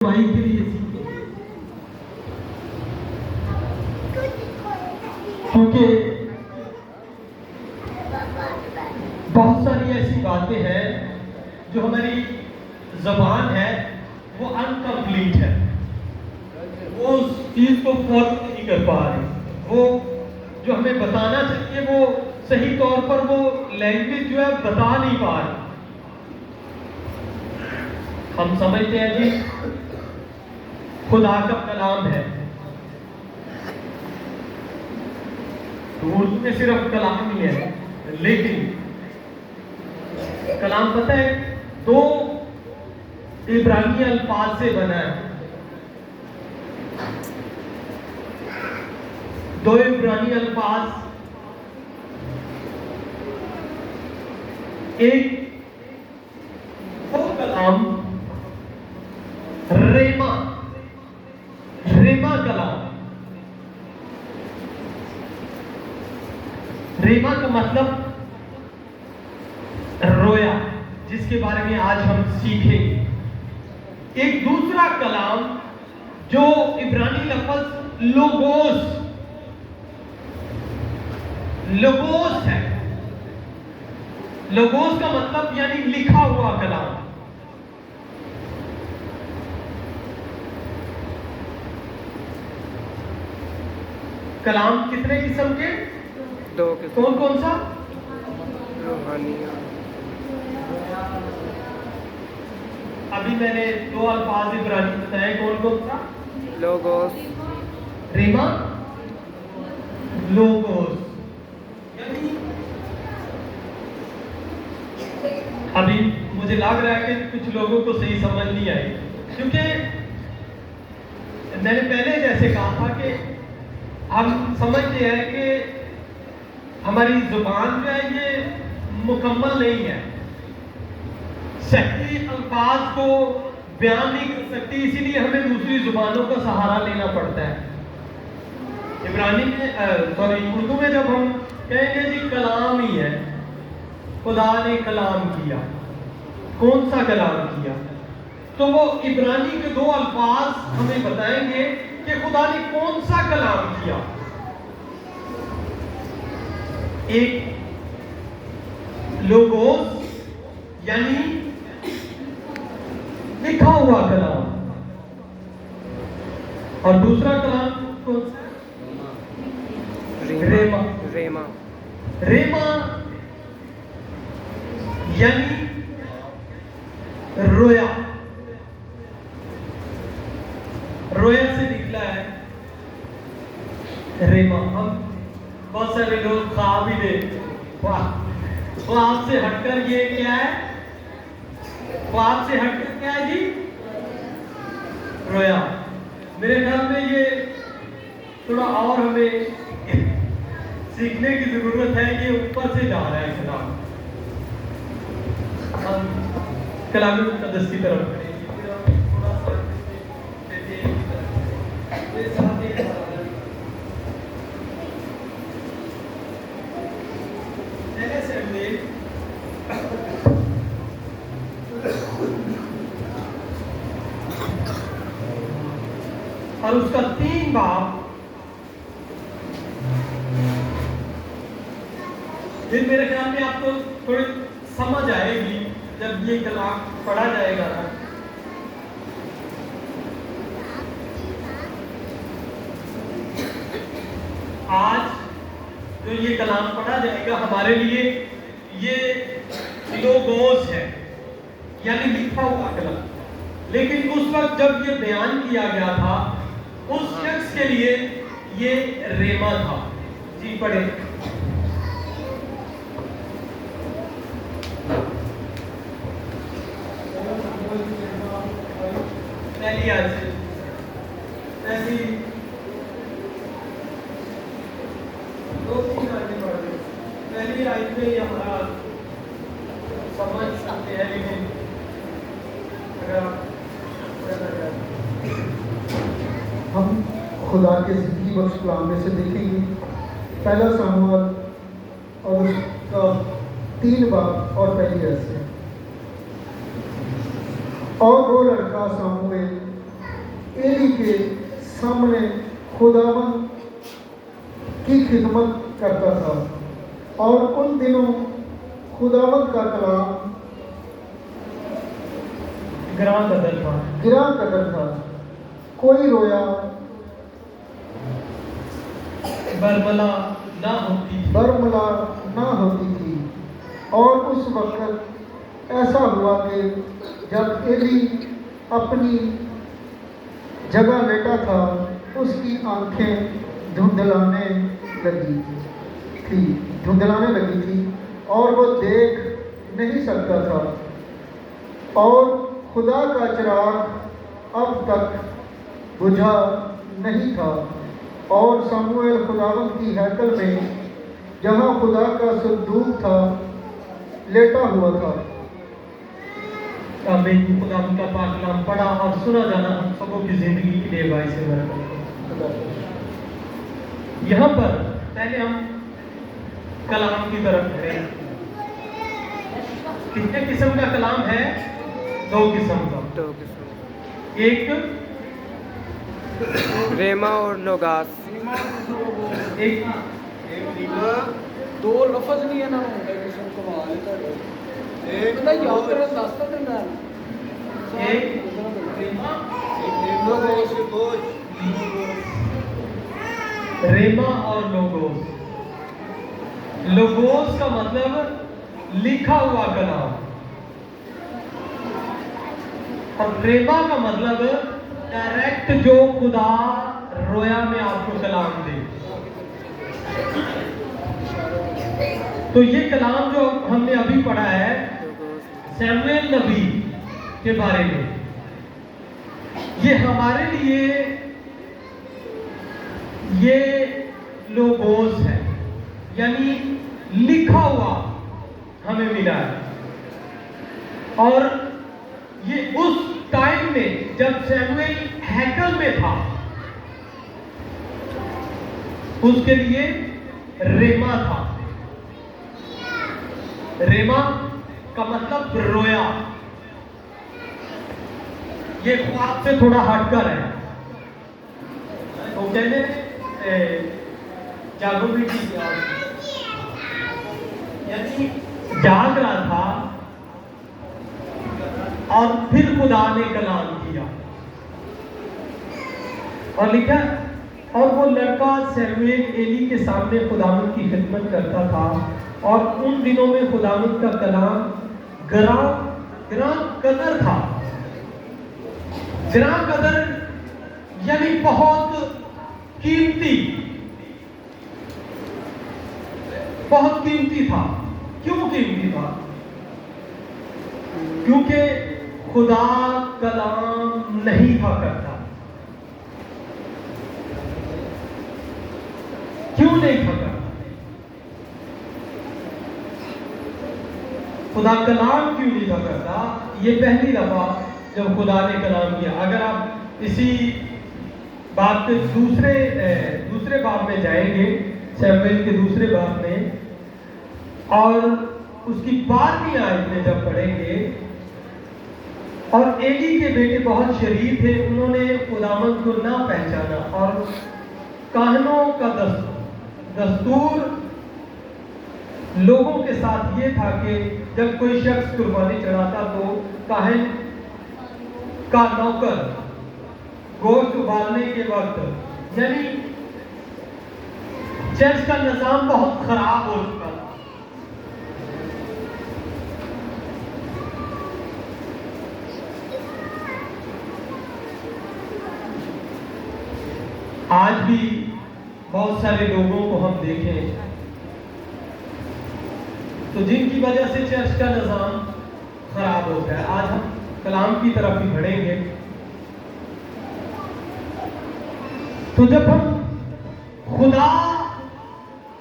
भाई के लिए सीखे, क्योंकि बहुत सारी ऐसी बातें हैं जो हमारी जबान है वो अनकम्प्लीट है, वो उस चीज को फॉलो नहीं कर पा रही, वो जो हमें बताना चाहिए वो सही तौर पर वो लैंग्वेज जो है बता नहीं पा रही। हम समझते हैं जी खुदा का कलाम है, तो उर्दू में सिर्फ कलाम ही है, लेकिन कलाम पता है दो इब्रानी अल्फाज से बना है। दो इब्रानी अल्फाज, एक वो कलाम रेमा, रेमा कलाम। रेमा का मतलब रोया, जिसके बारे में आज हम सीखेंगे। एक दूसरा कलाम जो इब्रानी लफ्ज लोगोस, लोगोस है। लोगोस का मतलब यानी लिखा हुआ कलाम। कलाम कितने किस्म के? दो किस्म। कौन कौन सा? रूहानिया। अभी मैंने दो अल्फाज इब्रानी बताए, कौन कौन सा? Logos, rhema, logos. यानी अभी मुझे लग रहा है कि कुछ लोगों को सही समझ नहीं आई, क्योंकि मैंने पहले जैसे कहा था कि हम समझते हैं कि हमारी जुबान जो है ये मुकम्मल नहीं है, सही अल्फाज को बयान नहीं कर सकती, इसीलिए हमें दूसरी जुबानों का सहारा लेना पड़ता है। इब्रानी में उर्दू में जब हम कहेंगे जी कलाम ही है, खुदा ने कलाम किया, कौन सा कलाम किया, तो वो इब्रानी के दो अल्फाज हमें बताएंगे कि खुदा ने कौन सा कलाम किया। एक लोगोस यानी लिखा हुआ कलाम, और दूसरा कलाम कौन सा? रेमा। रेमा, रेमा यानी रोया, रोया से निकला है रेमा। हम बहुत सारे लोग ख्वाब ही दे, ख्वाब से हटकर ये क्या है? ख्वाब से हटकर क्या है जी? रोया। मेरे ख्याल में ये थोड़ा और हमें सीखने की जरूरत है, ये ऊपर से जा रहा है कलाम। हम कलामी मुक़द्दस की तरफ बढ़ेंगे, फिर हम थोड़ा सा और उसका 3 बाब, फिर मेरे ख्याल में आपको थोड़ी समझ आएगी जब ये कलाम पढ़ा जाएगा ना। आज जो ये कलाम पढ़ा जाएगा हमारे लिए, ये लोगोस है यानी लिखा हुआ कलाम, लेकिन उस वक्त जब ये बयान किया गया था उस शख्स के लिए ये रेमा था। जी पढ़े। पहली आयत से ऐसी 2-3 आयतें पढ़ रहे। पहली आयत में ये हमारा समझ सकते हैं, लेकिन अगर हम खुदा के ज़िंदगी बख्श कलाम में से देखेंगे पहला सामुएल और उसका 3 बाब और पहली आयत से। और वो लड़का सामुएल एली के सामने खुदावन की खिदमत करता था। और उन दिनों खुदावन का कलाम गिरा कदर था। गिरा कदर था। कोई रोया बरमला ना होती थी। बरमला ना होती थी। और उस वक्त ऐसा हुआ कि जब एली अपनी जगह लेटा था, उसकी आंखें धुंधलाने लगी थी और वो देख नहीं सकता था। और खुदा का चिराग अब तक बुझा नहीं था। और सामुएल खुदावन की हैकल में, जहाँ खुदा का संदूक था, लेटा हुआ था। आमीन। खुदा का पाक कलाम पढ़ा और सुना जाना हम सबों की जिंदगी के लिए बाइस बरकत। यहाँ पर पहले हम कलाम की तरफ बढ़े। कितने किस्म का कलाम है? 2 किस्म का। 2 किस्म, एक रेमा और लोगास। एक 2 लफज नहीं है ना, किस्म कमाल है ਤੁਹਾਡੇ। ਇੱਕ ਤਾਂ ਯਾਦ ਕਰਨ ਦੱਸਦਾ ਦਿੰਦਾ रेमा और लोगोस। लोगोस का मतलब लिखा हुआ कलाम, और रेमा का मतलब डायरेक्ट जो खुदा रोया में आपको कलाम दे। तो ये कलाम जो हमने अभी पढ़ा है सैमुएल नबी के बारे में, ये हमारे लिए ये लोगोस है, यानी लिखा हुआ हमें मिला है। और ये उस टाइम में जब सैमुएल हैकल में था, उसके लिए रेमा था। रेमा का मतलब रोया। ये ख्वाब से थोड़ा हटकर है। तो कहते जागो बेटी, यानी जाग रहा था और फिर खुदा ने कलाम किया और लिखा। और वो लड़का सैमुएल एली के सामने खुदावंद की खिदमत करता था। और उन दिनों में खुदावंद का कलाम ग्रां कदर था। ग्रां कदर यानी बहुत कीमती, बहुत कीमती था। क्यों कीमती था? क्योंकि खुदा कलाम नहीं था करता। क्यों नहीं था करता? खुदा कलाम क्यों नहीं था करता? ये पहली दफा जब खुदा ने कलाम किया। अगर आप इसी बात पे दूसरे बाब में जाएंगे, सैमुएल के दूसरे बाब में, और उसकी 12वीं आयत में जब पढ़ेंगे, और एली के बेटे बहुत शरीफ थे, उन्होंने खुदावंद को ना पहचाना। और काहनों का दस्तूर लोगों के साथ ये था कि जब कोई शख्स कुर्बानी चढ़ाता तो काहन का नौकर गोश्त उबालने के वक्त, यानी चर्च का निजाम बहुत खराब हो चुका था। आज भी बहुत सारे लोगों को हम देखें तो जिनकी वजह से चर्च का निजाम खराब हो गया। आज हम कलाम की तरफ ही बढ़ेंगे। तो जब हम खुदा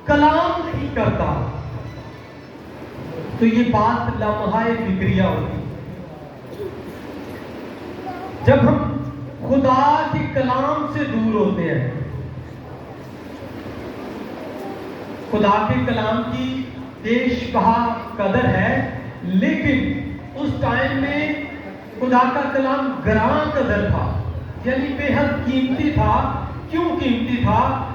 कलाम नहीं करता तो ये बात लम्हाए फिक्रिया होती। जब हम खुदा के कलाम से दूर होते हैं, खुदा के कलाम की देश बहा कदर है, लेकिन उस टाइम में खुदा का कलाम ग्रां कदर था। यानी बेहद कीमती था। क्यों कीमती था?